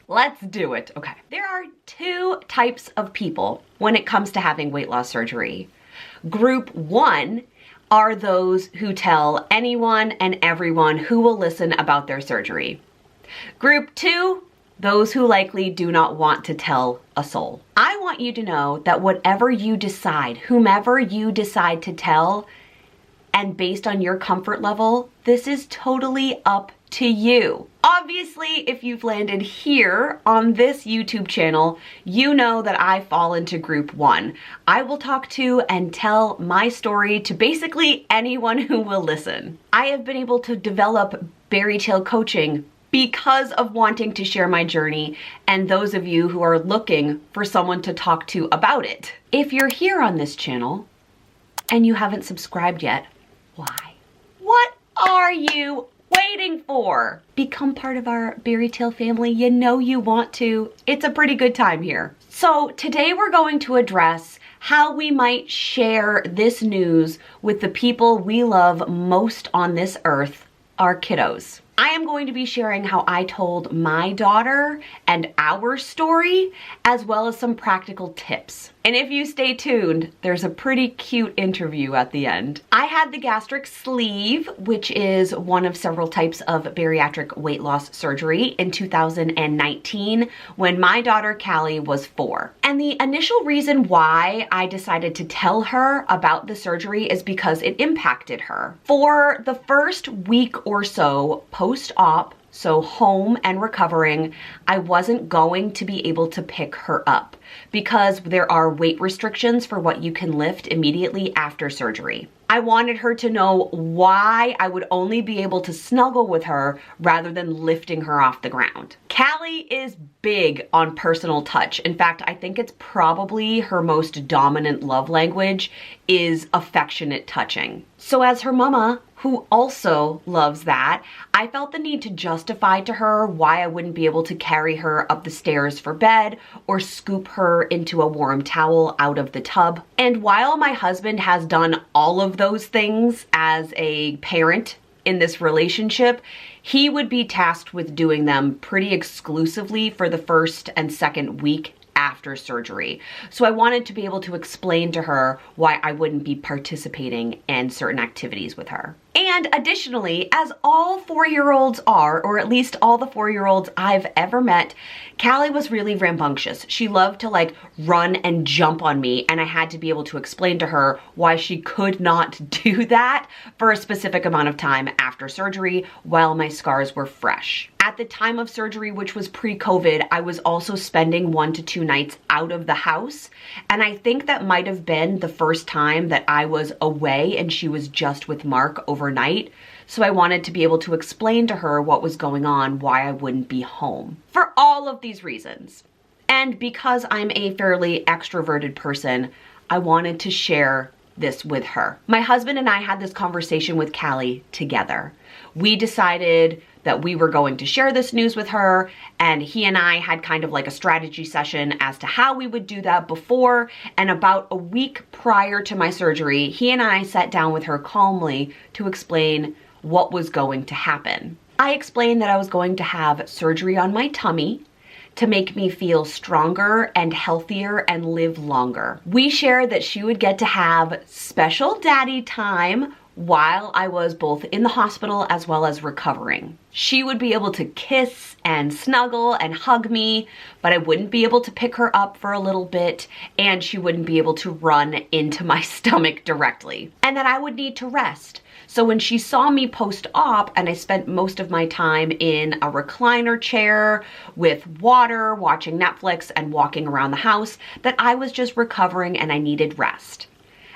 Let's do it. Okay. There are two types of people when it comes to having weight loss surgery. Group one are those who tell anyone and everyone who will listen about their surgery. Group two, those who likely do not want to tell a soul. I want you to know that whatever you decide, whomever you decide to tell, and based on your comfort level, this is totally up to you. Obviously, if you've landed here on this YouTube channel, you know that I fall into group one. I will talk to and tell my story to basically anyone who will listen. I have been able to develop BariTale coaching because of wanting to share my journey and those of you who are looking for someone to talk to about it. If you're here on this channel and you haven't subscribed yet, why? What are you waiting for? Become part of our BariTale family. You know you want to. It's a pretty good time here. So today we're going to address how we might share this news with the people we love most on this earth, our kiddos. I am going to be sharing how I told my daughter and our story, as well as some practical tips. And if you stay tuned, there's a pretty cute interview at the end. I had the gastric sleeve, which is one of several types of bariatric weight loss surgery, in 2019 when my daughter Callie was 4. And the initial reason why I decided to tell her about the surgery is because it impacted her. For the first week or so post-op, so home and recovering, I wasn't going to be able to pick her up because there are weight restrictions for what you can lift immediately after surgery. I wanted her to know why I would only be able to snuggle with her rather than lifting her off the ground. Callie is big on personal touch. In fact, I think it's probably her most dominant love language is affectionate touching. So as her mama, who also loves that, I felt the need to justify to her why I wouldn't be able to carry her up the stairs for bed or scoop her into a warm towel out of the tub. And while my husband has done all of those things as a parent in this relationship, he would be tasked with doing them pretty exclusively for the first and second week after surgery. So I wanted to be able to explain to her why I wouldn't be participating in certain activities with her. And additionally, as all 4-year-olds are, or at least all the 4-year-olds I've ever met, Callie was really rambunctious. She loved to like run and jump on me, and I had to be able to explain to her why she could not do that for a specific amount of time after surgery while my scars were fresh. At the time of surgery, which was pre-COVID, I was also spending 1 to 2 nights out of the house. And I think that might have been the first time that I was away and she was just with Mark overnight. So I wanted to be able to explain to her what was going on, why I wouldn't be home. For all of these reasons. And because I'm a fairly extroverted person, I wanted to share this with her. My husband and I had this conversation with Callie together. We decided that we were going to share this news with her, and he and I had kind of like a strategy session as to how we would do that before. And about a week prior to my surgery, he and I sat down with her calmly to explain what was going to happen. I explained that I was going to have surgery on my tummy to make me feel stronger and healthier and live longer. We shared that she would get to have special daddy time while I was both in the hospital as well as recovering. She would be able to kiss and snuggle and hug me, but I wouldn't be able to pick her up for a little bit, and she wouldn't be able to run into my stomach directly, and that I would need to rest. So when she saw me post-op and I spent most of my time in a recliner chair with water, watching Netflix and walking around the house, that I was just recovering and I needed rest.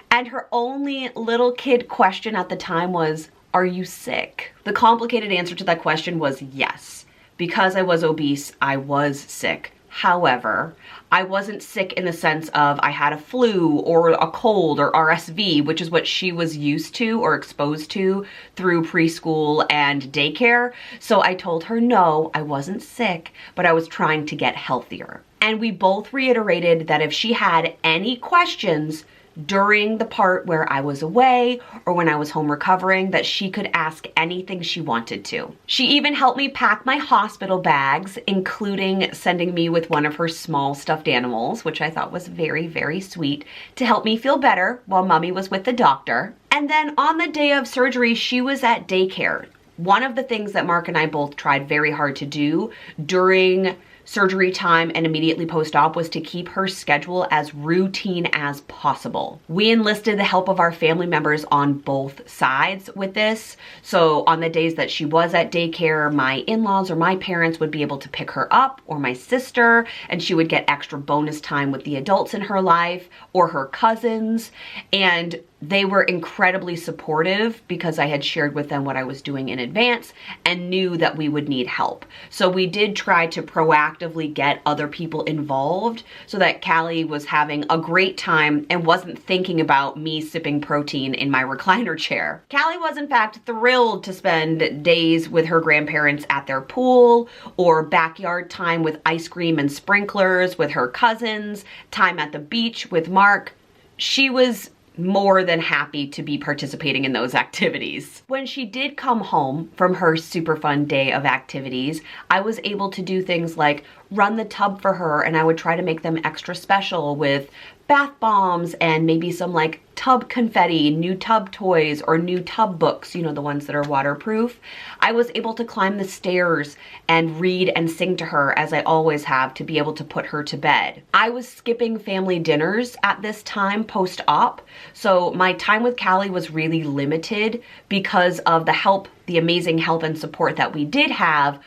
And her only little kid question at the time was, "Are you sick?" The complicated answer to that question was yes. Because I was obese, I was sick. However, I wasn't sick in the sense of I had a flu or a cold or RSV, which is what she was used to or exposed to through preschool and daycare. So I told her, no, I wasn't sick, but I was trying to get healthier. And we both reiterated that if she had any questions, during the part where I was away or when I was home recovering that she could ask anything she wanted to. She even helped me pack my hospital bags, including sending me with one of her small stuffed animals, which I thought was very, very sweet, to help me feel better while mommy was with the doctor. And then on the day of surgery, she was at daycare. One of the things that Mark and I both tried very hard to do during surgery time and immediately post-op was to keep her schedule as routine as possible. We enlisted the help of our family members on both sides with this. So on the days that she was at daycare, my in-laws or my parents would be able to pick her up, or my sister, and she would get extra bonus time with the adults in her life or her cousins. And they were incredibly supportive because I had shared with them what I was doing in advance and knew that we would need help. So we did try to proactively get other people involved so that Callie was having a great time and wasn't thinking about me sipping protein in my recliner chair. Callie was in fact thrilled to spend days with her grandparents at their pool, or backyard time with ice cream and sprinklers with her cousins, time at the beach with Mark. She was more than happy to be participating in those activities. When she did come home from her super fun day of activities, I was able to do things like run the tub for her, and I would try to make them extra special with bath bombs and maybe some like tub confetti, new tub toys, or new tub books, you know, the ones that are waterproof. I was able to climb the stairs and read and sing to her, as I always have, to be able to put her to bed. I was skipping family dinners at this time post-op, so my time with Callie was really limited because of the help, the amazing help and support that we did have.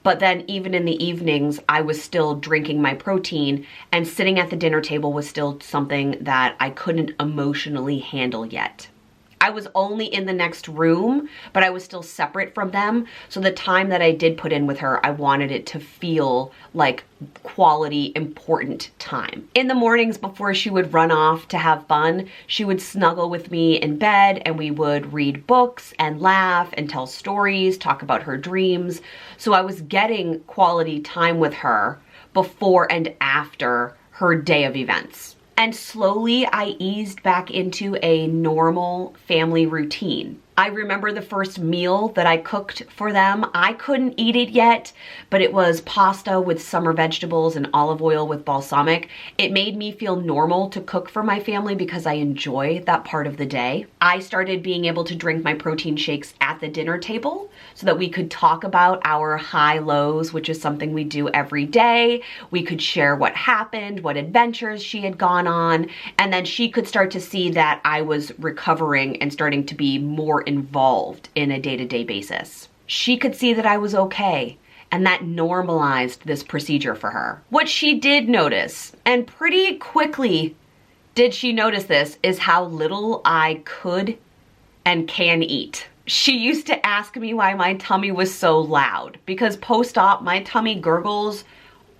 But then even in the evenings, I was still drinking my protein, and sitting at the dinner table was still something that I couldn't emotionally handle yet. I was only in the next room, but I was still separate from them. So the time that I did put in with her, I wanted it to feel like quality, important time. In the mornings before she would run off to have fun, she would snuggle with me in bed, and we would read books and laugh and tell stories, talk about her dreams. So I was getting quality time with her before and after her day of events. And slowly I eased back into a normal family routine. I remember the first meal that I cooked for them. I couldn't eat it yet, but it was pasta with summer vegetables and olive oil with balsamic. It made me feel normal to cook for my family because I enjoy that part of the day. I started being able to drink my protein shakes at the dinner table so that we could talk about our high lows, which is something we do every day. We could share what happened, what adventures she had gone on, and then she could start to see that I was recovering and starting to be more involved in a day-to-day basis. She could see that I was okay, and that normalized this procedure for her. What she did notice, and pretty quickly did she notice this, is how little I could and can eat. She used to ask me why my tummy was so loud, because post-op my tummy gurgles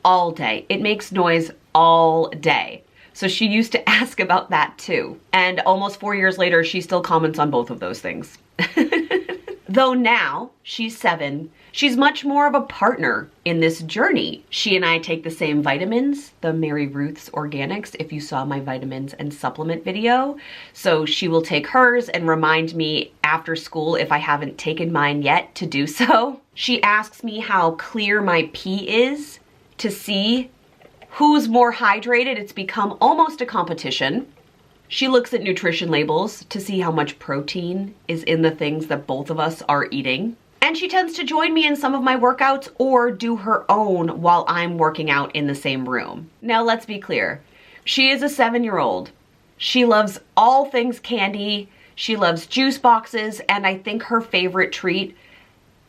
all day. It makes noise all day. So she used to ask about that too. And almost 4 years later, she still comments on both of those things. Though now she's 7, she's much more of a partner in this journey. She and I take the same vitamins, the Mary Ruth's Organics, if you saw my vitamins and supplement video. So she will take hers and remind me after school if I haven't taken mine yet to do so. She asks me how clear my pee is to see who's more hydrated. It's become almost a competition. She looks at nutrition labels to see how much protein is in the things that both of us are eating. And she tends to join me in some of my workouts or do her own while I'm working out in the same room. Now let's be clear. She is a 7-year-old. She loves all things candy. She loves juice boxes, and I think her favorite treat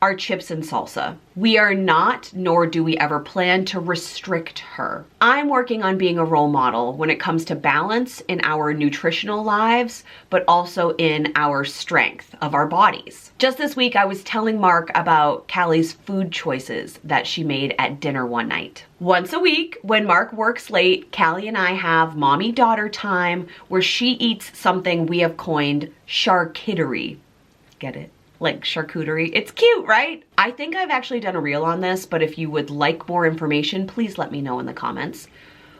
are chips and salsa. We are not, nor do we ever plan to restrict her. I'm working on being a role model when it comes to balance in our nutritional lives, but also in our strength of our bodies. Just this week, I was telling Mark about Callie's food choices that she made at dinner one night. Once a week, when Mark works late, Callie and I have mommy-daughter time where she eats something we have coined charcuterie. Get it? Like charcuterie. It's cute, right? I think I've actually done a reel on this, but if you would like more information, please let me know in the comments.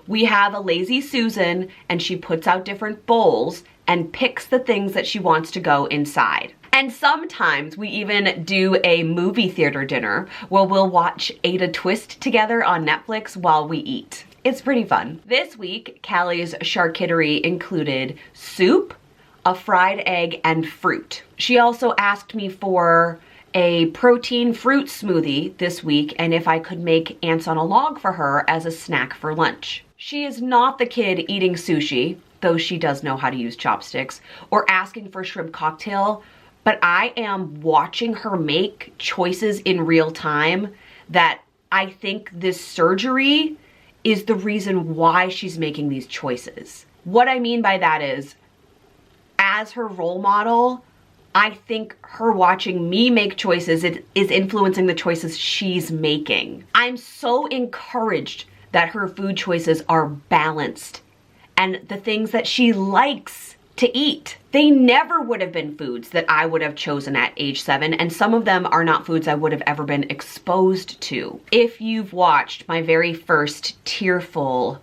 We have a lazy Susan, and she puts out different bowls and picks the things that she wants to go inside. And sometimes we even do a movie theater dinner where we'll watch Ada Twist together on Netflix while we eat. It's pretty fun. This week, Callie's charcuterie included soup, a fried egg, and fruit. She also asked me for a protein fruit smoothie this week and if I could make ants on a log for her as a snack for lunch. She is not the kid eating sushi, though she does know how to use chopsticks, or asking for shrimp cocktail, but I am watching her make choices in real time that I think this surgery is the reason why she's making these choices. What I mean by that is, as her role model, I think her watching me make choices is influencing the choices she's making. I'm so encouraged that her food choices are balanced and the things that she likes to eat. They never would have been foods that I would have chosen at age 7, and some of them are not foods I would have ever been exposed to. If you've watched my very first tearful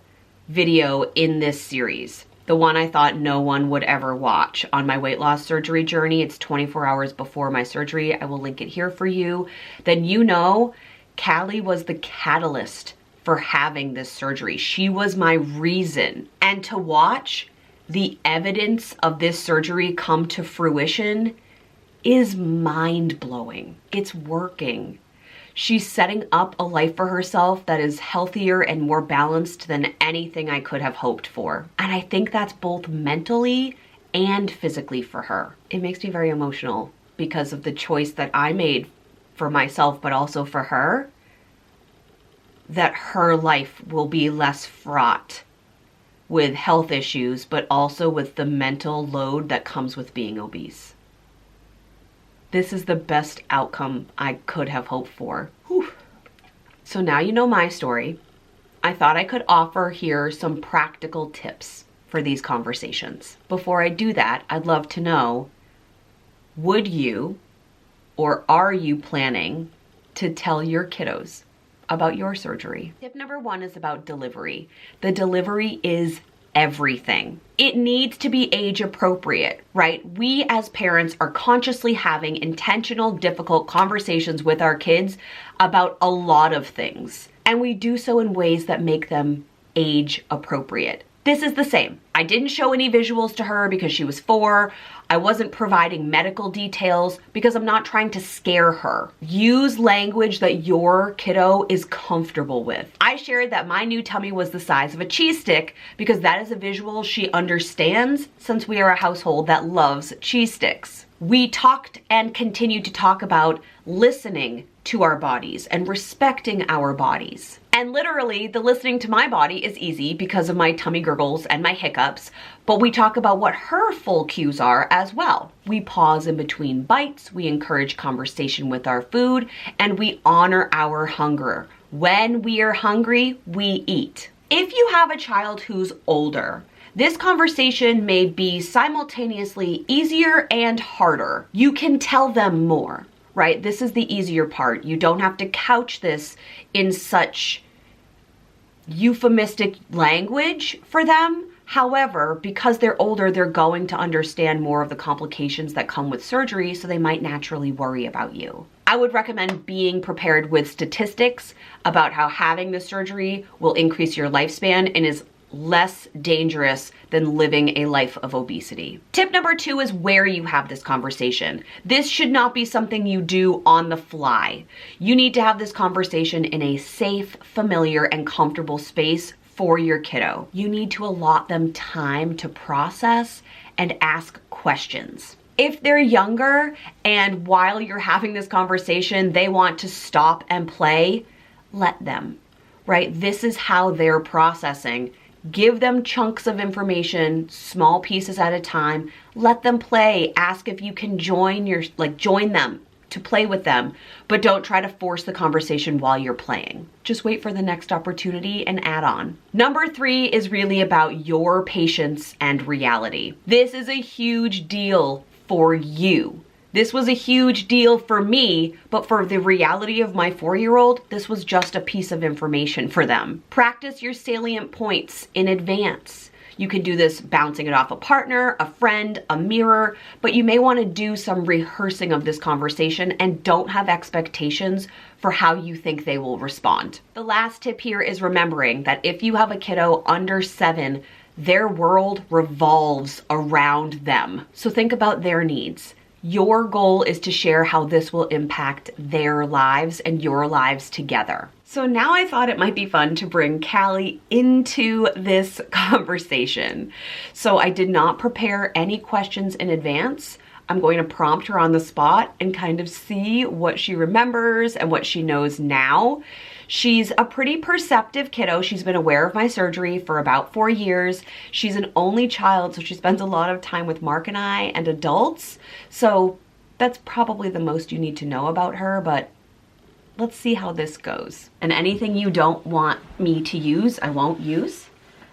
video in this series, the one I thought no one would ever watch on my weight loss surgery journey, it's 24 hours before my surgery, I will link it here for you, then you know Callie was the catalyst for having this surgery. She was my reason. And to watch the evidence of this surgery come to fruition is mind-blowing. It's working. She's setting up a life for herself that is healthier and more balanced than anything I could have hoped for. And I think that's both mentally and physically for her. It makes me very emotional because of the choice that I made for myself, but also for her, that her life will be less fraught with health issues, but also with the mental load that comes with being obese. This is the best outcome I could have hoped for. Whew. So now you know my story. I thought I could offer here some practical tips for these conversations. Before I do that, I'd love to know, would you or are you planning to tell your kiddos about your surgery? Tip number 1 is about delivery. The delivery is everything. It needs to be age appropriate, right? We as parents are consciously having intentional, difficult conversations with our kids about a lot of things. And we do so in ways that make them age appropriate. This is the same. I didn't show any visuals to her because she was 4. I wasn't providing medical details because I'm not trying to scare her. Use language that your kiddo is comfortable with. I shared that my new tummy was the size of a cheese stick because that is a visual she understands since we are a household that loves cheese sticks. We talked and continue to talk about listening to our bodies and respecting our bodies. And literally, the listening to my body is easy because of my tummy gurgles and my hiccups, but we talk about what her full cues are as well. We pause in between bites, we encourage conversation with our food, and we honor our hunger. When we are hungry, we eat. If you have a child who's older, this conversation may be simultaneously easier and harder. You can tell them more, right? This is the easier part. You don't have to couch this in such euphemistic language for them. However, because they're older, they're going to understand more of the complications that come with surgery, so they might naturally worry about you. I would recommend being prepared with statistics about how having the surgery will increase your lifespan and is less dangerous than living a life of obesity. Tip number 2 is where you have this conversation. This should not be something you do on the fly. You need to have this conversation in a safe, familiar, and comfortable space for your kiddo. You need to allot them time to process and ask questions. If they're younger and while you're having this conversation, they want to stop and play, let them, right? This is how they're processing. Give them chunks of information, small pieces at a time. Let them play. Ask if you can join them to play with them, but don't try to force the conversation while you're playing. Just wait for the next opportunity and add on. Number 3 is really about your patience and reality. This is a huge deal for you. This was a huge deal for me, but for the reality of my 4-year-old, this was just a piece of information for them. Practice your salient points in advance. You can do this bouncing it off a partner, a friend, a mirror, but you may want to do some rehearsing of this conversation and don't have expectations for how you think they will respond. The last tip here is remembering that if you have a kiddo under 7, their world revolves around them. So think about their needs. Your goal is to share how this will impact their lives and your lives together. So now I thought it might be fun to bring Callie into this conversation. So I did not prepare any questions in advance. I'm going to prompt her on the spot and kind of see what she remembers and what she knows now. She's a pretty perceptive kiddo. She's been aware of my surgery for about 4 years. She's an only child, so she spends a lot of time with Mark and I and adults. So that's probably the most you need to know about her, but let's see how this goes. And anything you don't want me to use, I won't use.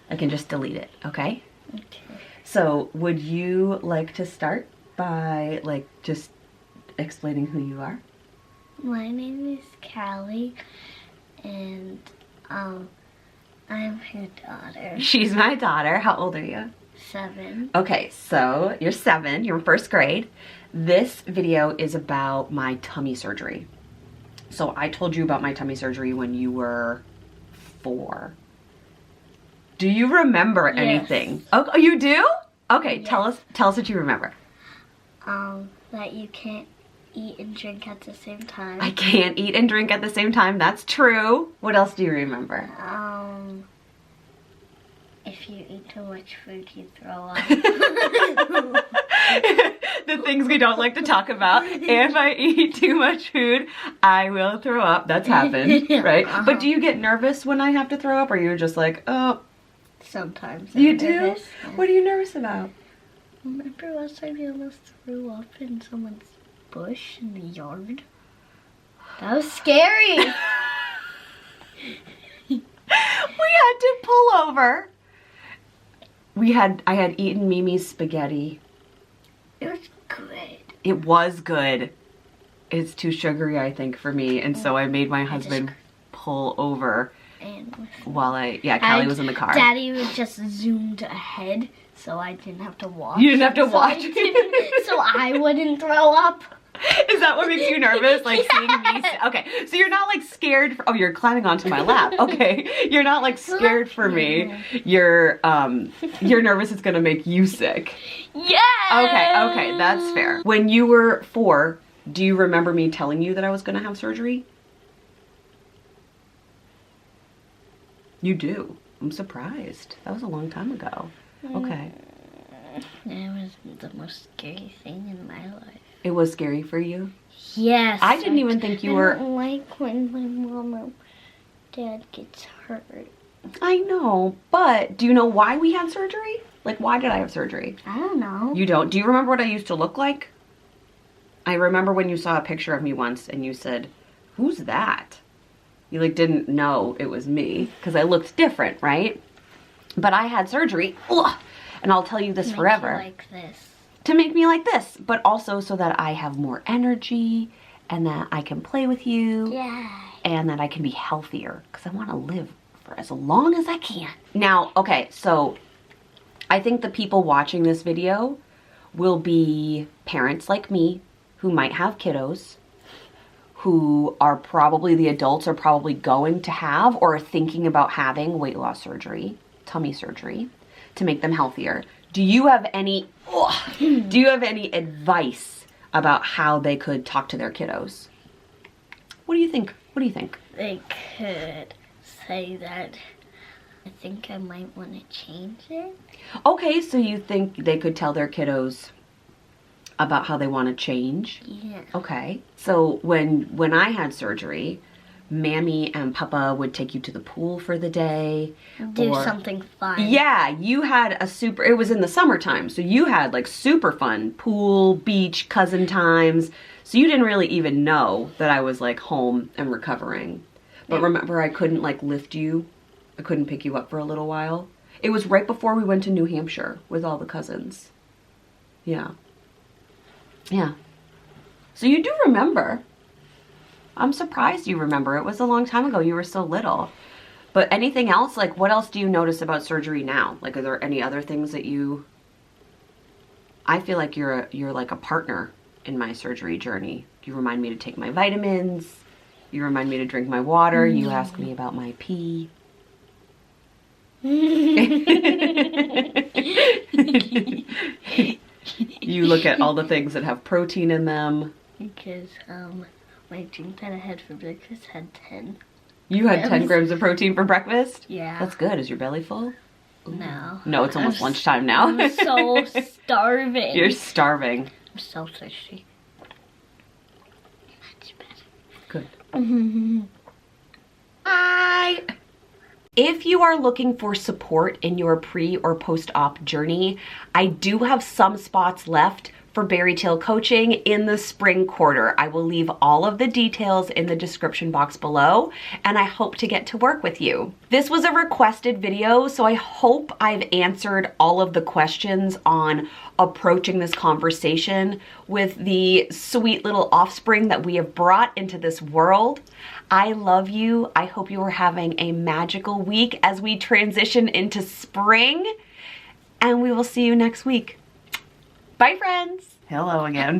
I can just delete it, okay? Okay. So would you like to start by just explaining who you are? My name is Callie, and I'm her daughter. She's my daughter. How old are you? 7. Okay, so you're 7, you're in 1st grade. This video is about my tummy surgery. So I told you about my tummy surgery when you were 4. Do you remember anything? Yes. Oh, you do? Okay, Yes. tell us what you remember. That you can't eat and drink at the same time. I can't eat and drink at the same time. That's true. What else do you remember? If you eat too much food, you throw up. The things we don't like to talk about. If I eat too much food, I will throw up. That's happened, right? But do you get nervous when I have to throw up, or you're just like, oh? Sometimes. You I'm do? nervous. What are you nervous about? Remember last time you almost threw up in someone's bush in the yard? That was scary. We had to pull over. I had eaten Mimi's spaghetti. It was good. It was good. It's too sugary, I think, for me, and so I made my husband pull over And while Callie was in the car. Daddy was just zoomed ahead, so I didn't have to watch. You didn't have to watch. So I wouldn't throw up. Is that what makes you nervous? Like seeing me? Okay, so you're not like scared. Oh, you're climbing onto my lap. Okay, you're not like scared for me. You're nervous it's gonna make you sick. Yeah. Okay, that's fair. When you were 4, do you remember me telling you that I was gonna have surgery? You do. I'm surprised. That was a long time ago. Okay. It was the most scary thing in my life. It was scary for you? Yes. I didn't even think you were... I don't like when my mom or dad gets hurt. I know, but do you know why we had surgery? Like, why did I have surgery? I don't know. You don't? Do you remember what I used to look like? I remember when you saw a picture of me once and you said, who's that? You like didn't know it was me because I looked different, right? But I had surgery, and I'll tell you this forever. Like this. To make me like this, but also so that I have more energy and that I can play with you. Yeah. And that I can be healthier because I want to live for as long as I can. Now, okay, so I think the people watching this video will be parents like me who might have kiddos, who are probably the adults are probably going to have or are thinking about having weight loss surgery, tummy surgery, to make them healthier. Do you have any advice about how they could talk to their kiddos? What do you think? What do you think? They could say that I think I might want to change it. Okay, so you think they could tell their kiddos about how they want to change? Yeah. Okay. So when I had surgery, Mammy and Papa would take you to the pool for the day. Do something fun. Yeah, you had it was in the summertime, so you had like super fun pool, beach, cousin times. So you didn't really even know that I was like home and recovering. But remember, I couldn't like lift you. I couldn't pick you up for a little while. It was right before we went to New Hampshire with all the cousins. Yeah. Yeah. So you do remember. I'm surprised you remember. It was a long time ago. You were so little. But anything else? Like, what else do you notice about surgery now? Like, are there any other things that you... I feel like you're like a partner in my surgery journey. You remind me to take my vitamins. You remind me to drink my water. You ask me about my pee. You look at all the things that have protein in them. Because my drink that I had for breakfast had 10. You had 10 grams of protein for breakfast? Yeah. That's good. Is your belly full? No. No, it's almost lunchtime now. I'm so starving. You're starving. I'm so thirsty. Much better. Good. Bye. If you are looking for support in your pre or post-op journey, I do have some spots left for BariTale coaching in the spring quarter. I will leave all of the details in the description box below, and I hope to get to work with you. This was a requested video, so I hope I've answered all of the questions on approaching this conversation with the sweet little offspring that we have brought into this world. I love you. I hope you are having a magical week as we transition into spring, and we will see you next week. Bye, friends. Hello again.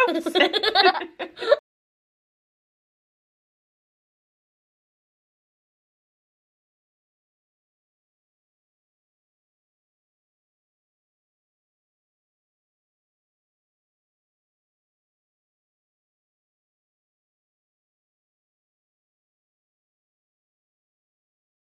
Oops.